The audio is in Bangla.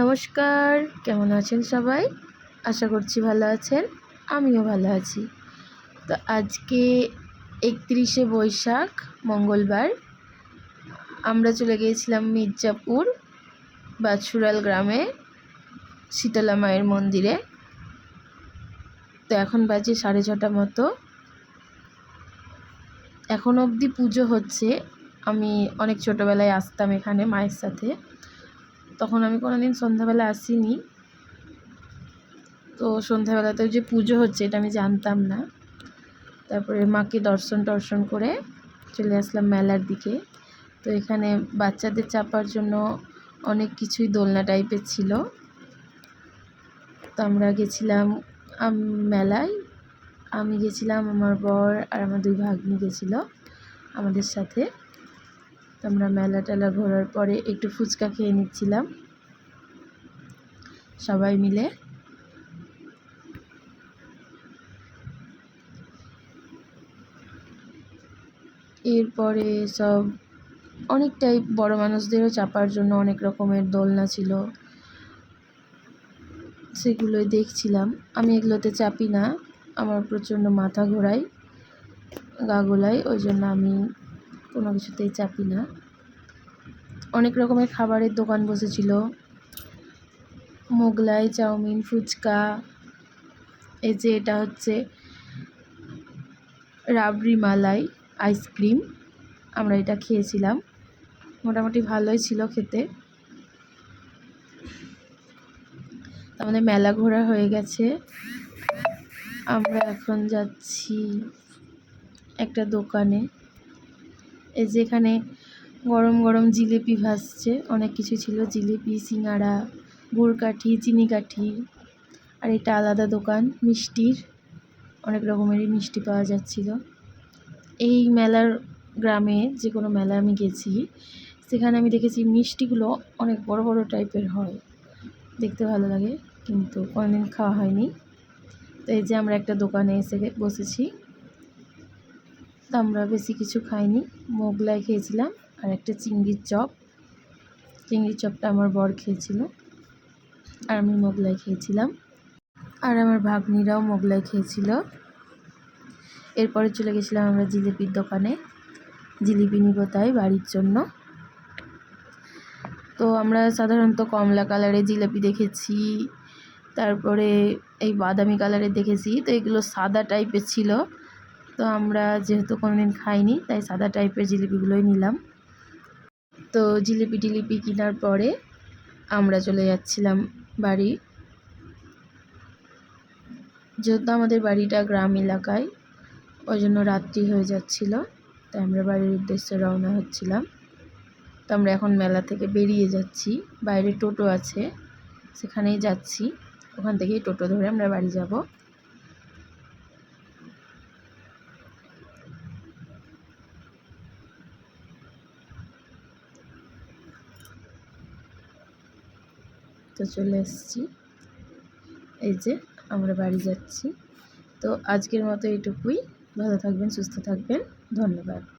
নমস্কার, কেমন আছেন সবাই? আশা করছি ভালো আছেন। আমিও ভালো আছি। তো আজকে ৩১শে বৈশাখ মঙ্গলবার আমরা চলে গিয়েছিলাম মির্জাপুর বাছুরাল গ্রামে শীতলা মায়ের মন্দিরে। তো এখন বাজে 6:30 মতো। এখন অবধি পুজো হচ্ছে। আমি অনেক ছোটোবেলায় আসতাম এখানে মায়ের সাথে, তখন আমি কোনোদিন সন্ধ্যাবেলা আসিনি। তো সন্ধ্যাবেলাতেও যে পুজো হচ্ছে এটা আমি জানতাম না। তারপরে মাকে দর্শন করে চলে আসলাম মেলার দিকে। তো এখানে বাচ্চাদের চাপার জন্য অনেক কিছুই দোলনা টাইপের ছিল। তো আমরা গেছিলাম মেলায়। আমি গেছিলাম, আমার বর আর আমার 2 ভাগ্নি গেছিলো আমাদের সাথে। তো আমরা মেলা টেলা ঘোরার পরে একটু ফুচকা খেয়ে নিচ্ছিলাম সবাই মিলে। এরপরে সব অনেকটাই বড় মানুষদেরও চাপার জন্য অনেক রকমের দোলনা ছিল, সেগুলোই দেখছিলাম। আমি এগুলোতে চাপি না, আমার প্রচণ্ড মাথা ঘোরায়, গা গোলায়, ওই জন্য আমি কোনো কিছুতেই চাপি না। অনেক রকমের খাবারের দোকান বসেছিল, মোগলাই, চাউমিন, ফুচকা। এই যে এটা হচ্ছে রাবড়ি মালাই আইসক্রিম, আমরা এটা খেয়েছিলাম, মোটামুটি ভালোই ছিল খেতে। আমাদের মেলা ঘোরা হয়ে গেছে। আমরা এখন যাচ্ছি একটা দোকানে। এই যে এখানে গরম গরম জিলিপি ভাসছে, অনেক কিছু ছিল, জিলিপি, সিঙ্গাড়া, গুড়কাঠি, চিনিকাঠি। আর এটা আলাদা দোকান মিষ্টির, অনেক রকমেরই মিষ্টি পাওয়া যাচ্ছিল। এই মেলার গ্রামে যে কোনো মেলা আমি গেছি, সেখানে আমি দেখেছি মিষ্টিগুলো অনেক বড় বড় টাইপের হয়, দেখতে ভালো লাগে, কিন্তু কোনোদিন খাওয়া হয়নি। তো এই যে আমরা একটা দোকানে এসে বসেছি। তো আমরা বেশি কিছু খাইনি, মোগলাই খেয়েছিলাম আর একটা চিংড়ির চপ। চিংড়ির চপটা আমার বর খেয়েছিল আর আমি মোগলাই খেয়েছিলাম, আর আমার ভাগ্নিরাও মোগলাই খেয়েছিল। এরপরে চলে গেছিলাম আমরা জিলিপির দোকানে, জিলিপি নিব তাই বাড়ির জন্য। তো আমরা সাধারণত কমলা কালারের জিলিপি দেখেছি, তারপরে এই বাদামি কালারের দেখেছি। তো এগুলো সাদা টাইপের ছিল, তো আমরা যেহেতু কোনোদিন খাইনি তাই সাদা টাইপের জিলিপিগুলোই নিলাম। তো জিলিপি টিলিপি কেনার পরে আমরা চলে যাচ্ছিলাম বাড়ি। যেহেতু আমাদের বাড়িটা গ্রাম এলাকায়, ওই জন্য রাত্রি হয়ে যাচ্ছিল, তাই আমরা বাড়ির উদ্দেশ্যে রওনা হচ্ছিলাম। তো আমরা এখন মেলা থেকে বেরিয়ে যাচ্ছি, বাইরে টোটো আছে, সেখানেই যাচ্ছি। ওখান থেকেই টোটো ধরে আমরা বাড়ি যাব। তো চলে এসেছি, এই যে আমরা বাড়ি যাচ্ছি। তো আজকের মতো এইটুকুই। ভালো থাকবেন, সুস্থ থাকবেন, ধন্যবাদ।